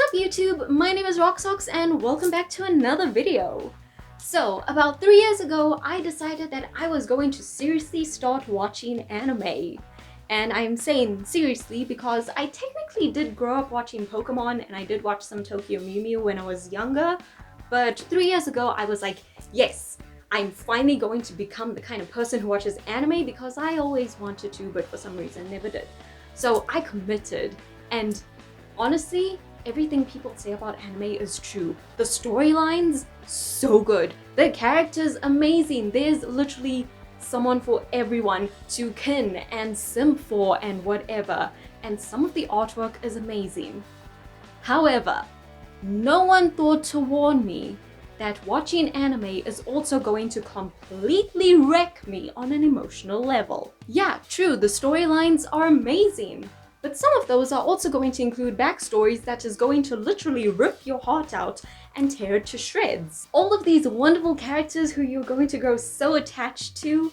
up YouTube? My name is Roxox and welcome back to another video. So, about 3 years ago, I decided that I was going to seriously start watching anime. And I'm saying seriously because I technically did grow up watching Pokemon and I did watch some Tokyo Mew Mew when I was younger. But 3 years ago, I was like, yes, I'm finally going to become the kind of person who watches anime because I always wanted to, but for some reason never did. So I committed, and honestly, everything people say about anime is true. The storylines, so good. The characters, amazing. There's literally someone for everyone to kin and sim for and whatever. And some of the artwork is amazing. However, no one thought to warn me that watching anime is also going to completely wreck me on an emotional level. Yeah, true, the storylines are amazing. But some of those are also going to include backstories that is going to literally rip your heart out and tear it to shreds. All of these wonderful characters who you're going to grow so attached to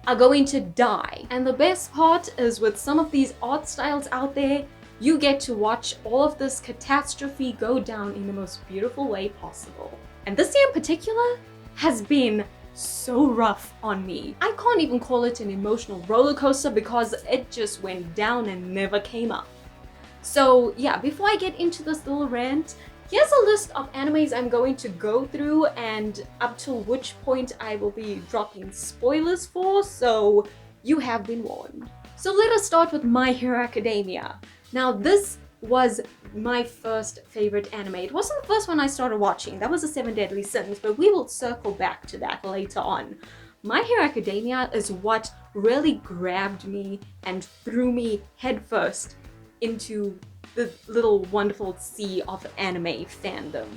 are going to die. And the best part is with some of these art styles out there, you get to watch all of this catastrophe go down in the most beautiful way possible. And this year in particular has been so rough on me. I can't even call it an emotional roller coaster because it just went down and never came up. So yeah, before I get into this little rant, here's a list of animes I'm going to go through and up to which point I will be dropping spoilers for, so you have been warned. So let us start with My Hero Academia. Now this was my first favorite anime. It wasn't the first one I started watching, that was the Seven Deadly Sins, but we will circle back to that later on. My Hero Academia is what really grabbed me and threw me headfirst into the little wonderful sea of anime fandom.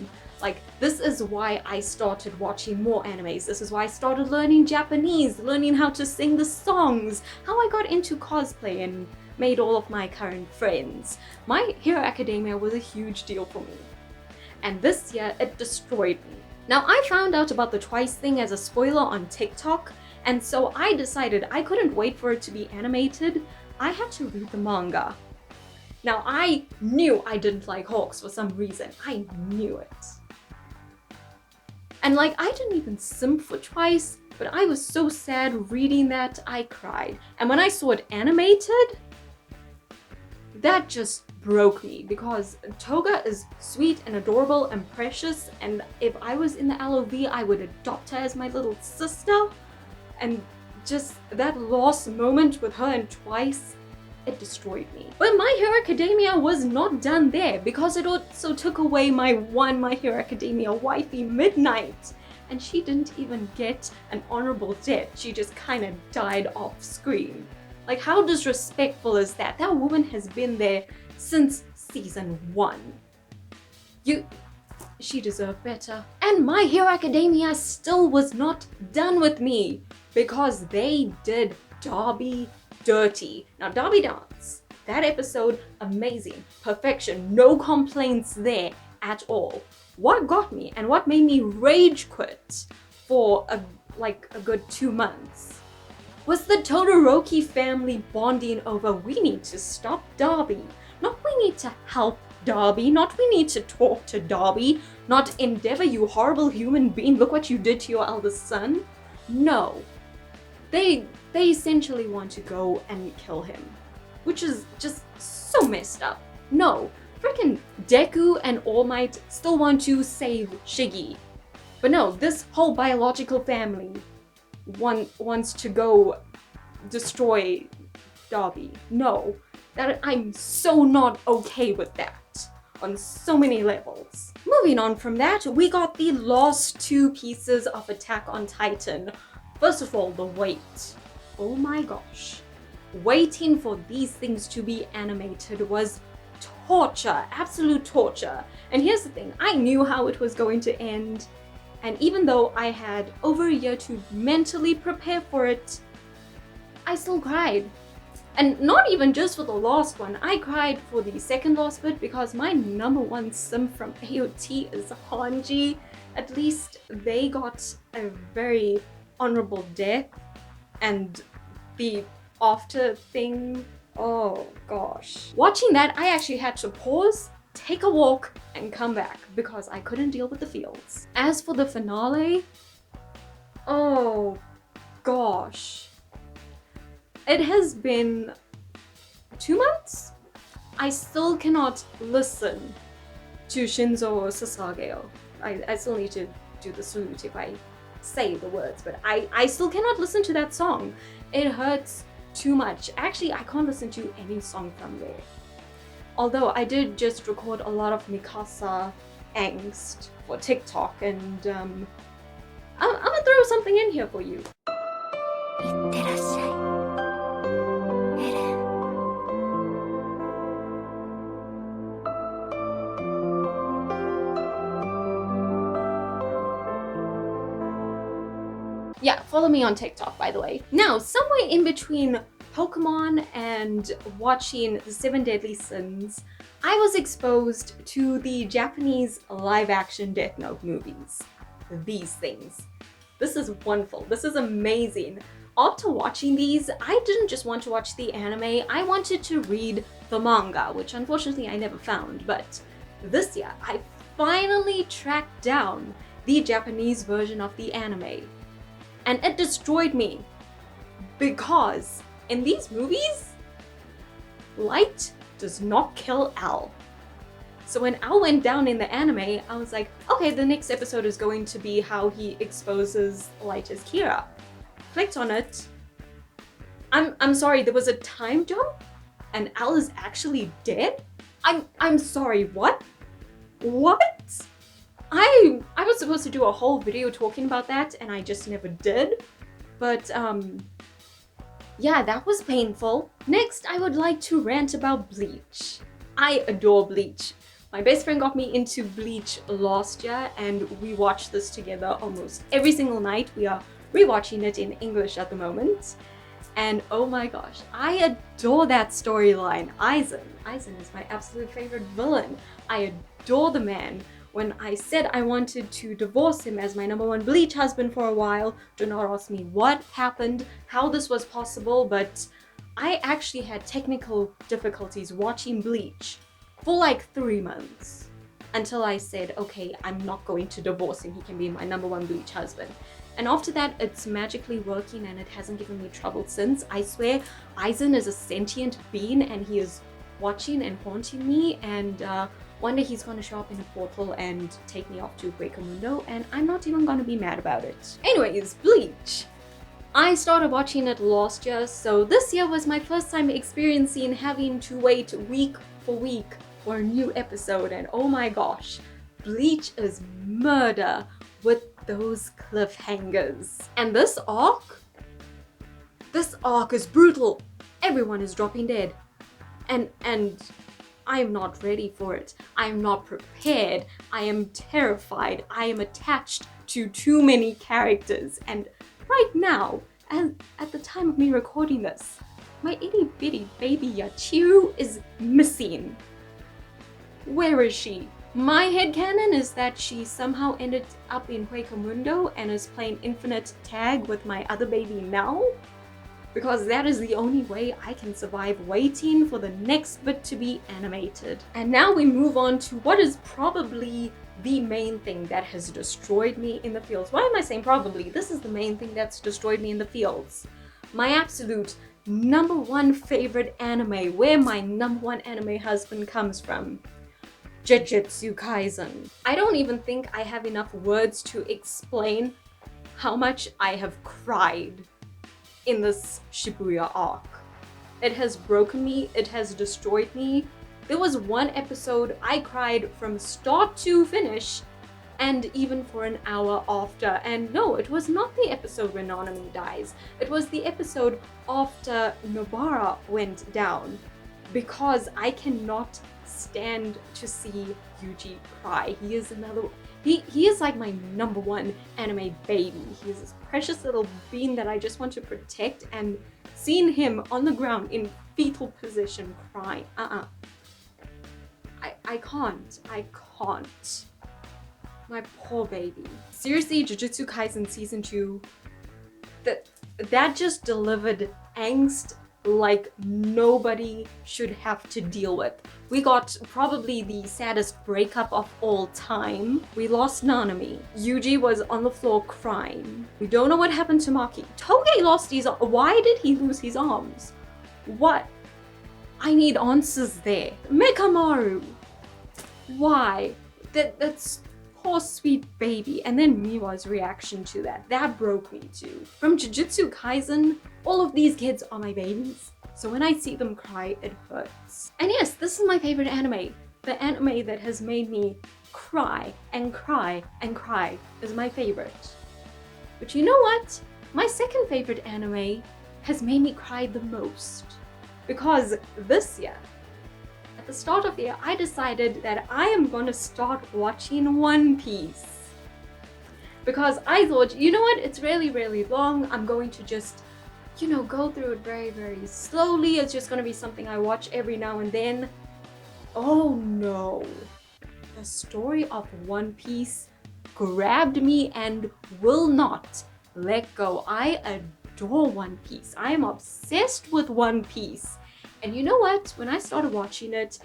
Like, this is why I started watching more animes. This is why I started learning Japanese, learning how to sing the songs, how I got into cosplay and made all of my current friends. My Hero Academia was a huge deal for me. And this year, it destroyed me. Now, I found out about the Twice thing as a spoiler on TikTok, and so I decided I couldn't wait for it to be animated. I had to read the manga. Now, I knew I didn't like Hawks for some reason. I knew it. And like, I didn't even simp for Twice, but I was so sad reading that I cried. And when I saw it animated, that just broke me because Toga is sweet and adorable and precious, and if I was in the LOV, I would adopt her as my little sister. And just that lost moment with her and Twice, it destroyed me. But My Hero Academia was not done there because it also took away my one My Hero Academia wifey, Midnight. And she didn't even get an honorable death. She just kind of died off screen. Like, how disrespectful is that? That woman has been there since season 1. She deserved better. And My Hero Academia still was not done with me because they did Derby dirty. Now, Derby Dance, that episode, amazing, perfection, no complaints there at all. What got me and what made me rage quit for a good 2 months was the Todoroki family bonding over we need to stop Derby. Not we need to help Derby, not we need to talk to Derby, not Endeavor, you horrible human being, look what you did to your eldest son. No. They essentially want to go and kill him, which is just so messed up. No, freaking Deku and All Might still want to save Shiggy. But no, this whole biological family wants to go destroy Derby. No, I'm so not okay with that on so many levels. Moving on from that, we got the last 2 pieces of Attack on Titan. First of all, the wait. Oh my gosh. Waiting for these things to be animated was torture, absolute torture. And here's the thing, I knew how it was going to end. And even though I had over a year to mentally prepare for it, I still cried. And not even just for the last one, I cried for the second last bit because my #1 sim from AOT is Hanji. At least they got a very honorable death, and the after thing, oh gosh. Watching that, I actually had to pause, take a walk, and come back because I couldn't deal with the feels. As for the finale, oh gosh. It has been 2 months? I still cannot listen to Shinzo Sasageo. I still need to do the salute if I say the words, but I still cannot listen to that song. It hurts too much. Actually, I can't listen to any song from there. Although I did just record a lot of Mikasa angst for TikTok, and I'm gonna throw something in here for you. Yeah, follow me on TikTok, by the way. Now, somewhere in between Pokemon and watching the 7 Deadly Sins, I was exposed to the Japanese live-action Death Note movies. These things. This is wonderful. This is amazing. After watching these, I didn't just want to watch the anime, I wanted to read the manga, which unfortunately I never found, but this year I finally tracked down the Japanese version of the anime. And it destroyed me, because in these movies, light does not kill Al. So when Al went down in the anime, I was like, okay, the next episode is going to be how he exposes Light as Kira. Clicked on it. I'm sorry, there was a time jump and Al is actually dead? I'm sorry, what? What? I was supposed to do a whole video talking about that and I just never did. But yeah, that was painful. Next, I would like to rant about Bleach. I adore Bleach. My best friend got me into Bleach last year and we watched this together almost every single night. We are rewatching it in English at the moment. And oh my gosh, I adore that storyline. Aizen. Aizen is my absolute favorite villain. I adore the man. When I said I wanted to divorce him as my #1 Bleach husband for a while, do not ask me what happened, how this was possible, but I actually had technical difficulties watching Bleach for like 3 months until I said, okay, I'm not going to divorce him, he can be my #1 Bleach husband. And after that, it's magically working and it hasn't given me trouble since. I swear, Aizen is a sentient being and he is watching and haunting me, and one day he's gonna show up in a portal and take me off to Mundo, and I'm not even gonna be mad about it. Anyways, Bleach. I started watching it last year, so this year was my first time experiencing having to wait week for week for a new episode, and oh my gosh, Bleach is murder with those cliffhangers. And this arc is brutal. Everyone is dropping dead. And I'm not ready for it. I am not prepared. I am terrified. I am attached to too many characters. And right now, and at the time of me recording this, my itty bitty baby Yachiru is missing. Where is she? My headcanon is that she somehow ended up in Mundo and is playing infinite tag with my other baby now, because that is the only way I can survive waiting for the next bit to be animated. And now we move on to what is probably the main thing that has destroyed me in the fields. Why am I saying probably? This is the main thing that's destroyed me in the fields. My absolute #1 favorite anime, where my #1 anime husband comes from. Jujutsu Kaisen. I don't even think I have enough words to explain how much I have cried in this Shibuya arc. It has broken me, it has destroyed me. There was one episode I cried from start to finish, and even for an hour after. And no, it was not the episode where Nanami dies. It was the episode after Nobara went down, because I cannot stand to see Yuji cry. He is another, he is like my #1 anime baby. He is this precious little being that I just want to protect, and seeing him on the ground in fetal position crying, I can't. My poor baby. Seriously, Jujutsu Kaisen Season 2, that just delivered angst like nobody should have to deal with. We got probably the saddest breakup of all time. We lost Nanami. Yuji was on the floor crying. We don't know what happened to Maki. Toge lost his arms. Why did he lose his arms? What? I need answers there. Mekamaru. Why? That's poor sweet baby. And then Miwa's reaction to that broke me too. From Jujutsu Kaisen, all of these kids are my babies, so when I see them cry, it hurts. And yes, this is my favorite anime. The anime that has made me cry and cry and cry is my favorite. But you know what? My second favorite anime has made me cry the most. Because this year, at the start of the year, I decided that I am going to start watching One Piece. Because I thought, you know what, it's really, really long. I'm going to just, you know, go through it very, very slowly. It's just going to be something I watch every now and then. Oh no. The story of One Piece grabbed me and will not let go. I adore One Piece. I am obsessed with One Piece. And you know what? When I started watching it,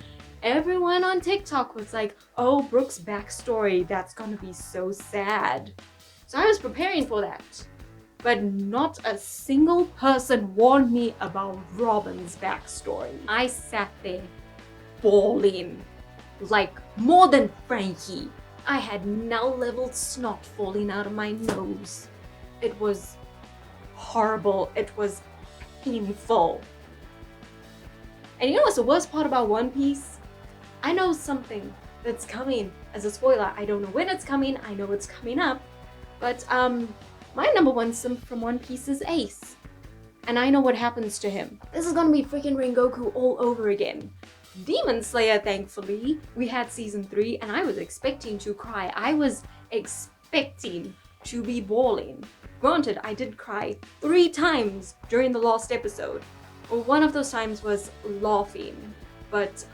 everyone on TikTok was like, oh, Brooke's backstory, that's gonna be so sad. So I was preparing for that. But not a single person warned me about Robin's backstory. I sat there bawling, like more than Frankie. I had now-leveled snot falling out of my nose. It was horrible. It was painful. And you know what's the worst part about One Piece? I know something that's coming as a spoiler. I don't know when it's coming. I know it's coming up. But my number one simp from One Piece is Ace. And I know what happens to him. This is gonna be freaking Rengoku all over again. Demon Slayer, thankfully, we had season 3 and I was expecting to cry. I was expecting to be bawling. Granted, I did cry 3 times during the last episode. Well, one of those times was laughing, but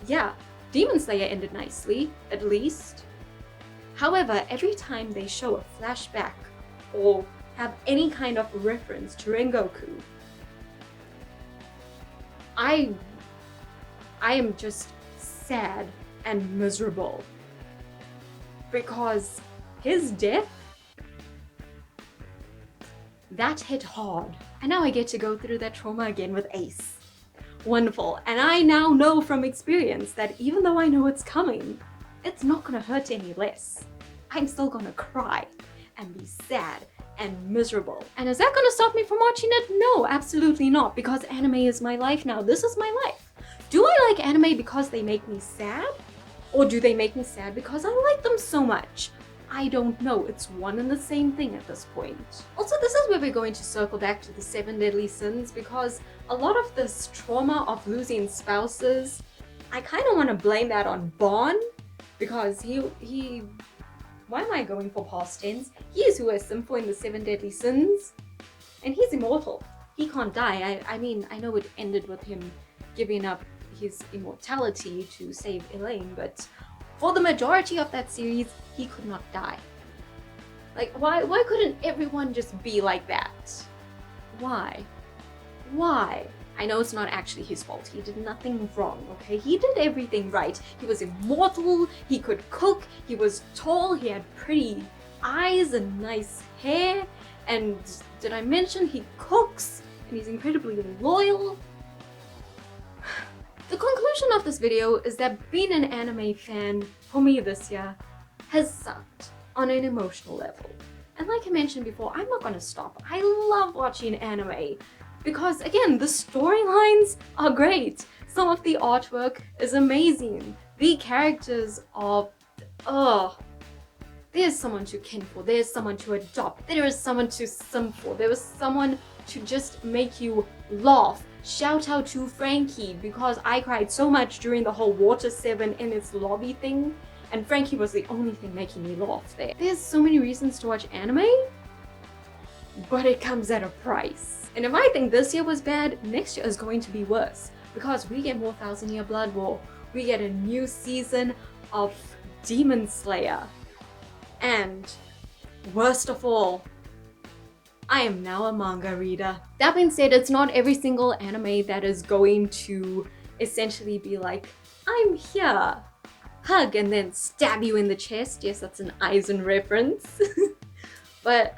yeah, Demon Slayer ended nicely, at least. However, every time they show a flashback or have any kind of reference to Rengoku, I am just sad and miserable because his death, that hit hard. And now I get to go through that trauma again with Ace. Wonderful. And I now know from experience that even though I know it's coming, it's not gonna hurt any less. I'm still gonna cry and be sad and miserable. And is that gonna stop me from watching it? No, absolutely not, because anime is my life now. This is my life. Do I like anime because they make me sad? Or do they make me sad because I like them so much? I don't know. It's one and the same thing at this point. Also, this is where we're going to circle back to the 7 deadly sins, because a lot of this trauma of losing spouses, I kind of want to blame that on Bon, because he why am I going for past tense? He is who is sinful in the 7 deadly sins, and he's immortal. He can't die. I mean, I know it ended with him giving up his immortality to save Elaine, but for the majority of that series, he could not die. Like, why couldn't everyone just be like that? Why? Why? I know it's not actually his fault. He did nothing wrong, okay? He did everything right. He was immortal, he could cook, he was tall, he had pretty eyes and nice hair, and did I mention he cooks, and he's incredibly loyal? The conclusion of this video is that being an anime fan, for me this year, has sucked on an emotional level. And like I mentioned before, I'm not gonna stop. I love watching anime because, again, the storylines are great. Some of the artwork is amazing. The characters are, there's someone to kin for, there's someone to adopt, there is someone to simp for, there was someone to just make you laugh. Shout out to Frankie, because I cried so much during the whole Water 7 in its lobby thing, and Frankie was the only thing making me laugh there. There's so many reasons to watch anime, but it comes at a price. And if I think this year was bad, next year is going to be worse, because we get more Thousand Year Blood War, we get a new season of Demon Slayer, and worst of all, I am now a manga reader. That being said, it's not every single anime that is going to essentially be like, I'm here, hug, and then stab you in the chest. Yes, that's an Aizen reference. But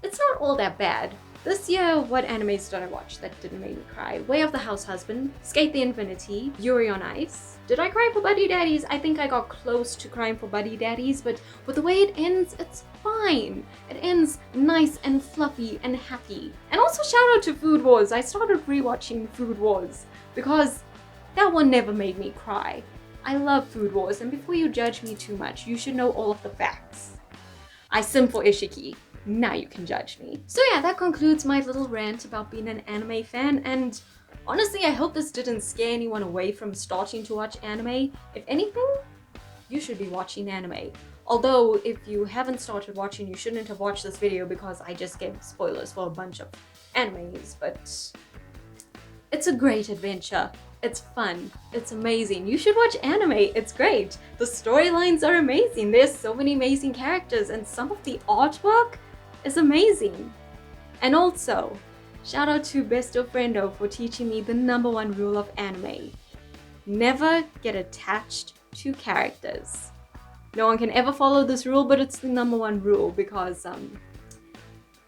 it's not all that bad. This year, what animes did I watch that didn't make me cry? Way of the House Husband, Skate the Infinity, Yuri on Ice. Did I cry for Buddy Daddies? I think I got close to crying for Buddy Daddies, but with the way it ends, it's fine. It ends nice and fluffy and happy. And also shout out to Food Wars. I started rewatching Food Wars because that one never made me cry. I love Food Wars, and before you judge me too much, you should know all of the facts. I sim for Ishiki. Now you can judge me. So yeah, that concludes my little rant about being an anime fan, and honestly, I hope this didn't scare anyone away from starting to watch anime. If anything, you should be watching anime. Although, if you haven't started watching, you shouldn't have watched this video because I just gave spoilers for a bunch of animes, but it's a great adventure. It's fun. It's amazing. You should watch anime. It's great. The storylines are amazing. There's so many amazing characters, and some of the artwork is amazing. And also, shout out to Besto Friendo for teaching me the #1 rule of anime. Never get attached to characters. No one can ever follow this rule, but it's the #1 rule because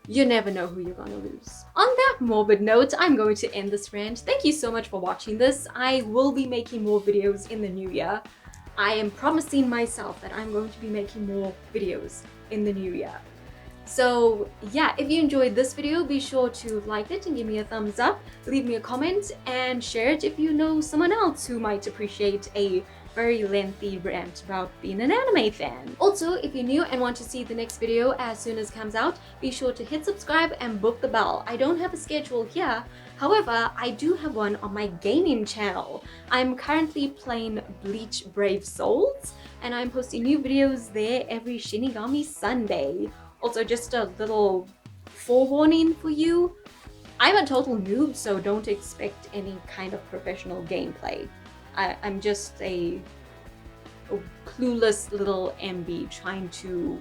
you never know who you're gonna lose. On that morbid note, I'm going to end this rant. Thank you so much for watching this. I will be making more videos in the new year. I am promising myself that I'm going to be making more videos in the new year. So yeah, if you enjoyed this video, be sure to like it and give me a thumbs up, leave me a comment, and share it if you know someone else who might appreciate a very lengthy rant about being an anime fan. Also, if you're new and want to see the next video as soon as it comes out, be sure to hit subscribe and book the bell. I don't have a schedule here, however, I do have one on my gaming channel. I'm currently playing Bleach Brave Souls, and I'm posting new videos there every Shinigami Sunday. Also, just a little forewarning for you, I'm a total noob, so don't expect any kind of professional gameplay. I'm just a clueless little MB trying to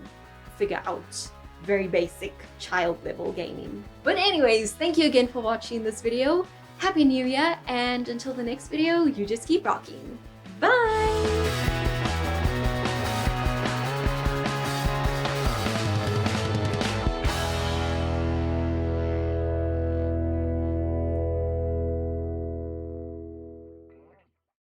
figure out very basic child level gaming. But anyways, thank you again for watching this video. Happy New Year, and until the next video, you just keep rocking. Bye!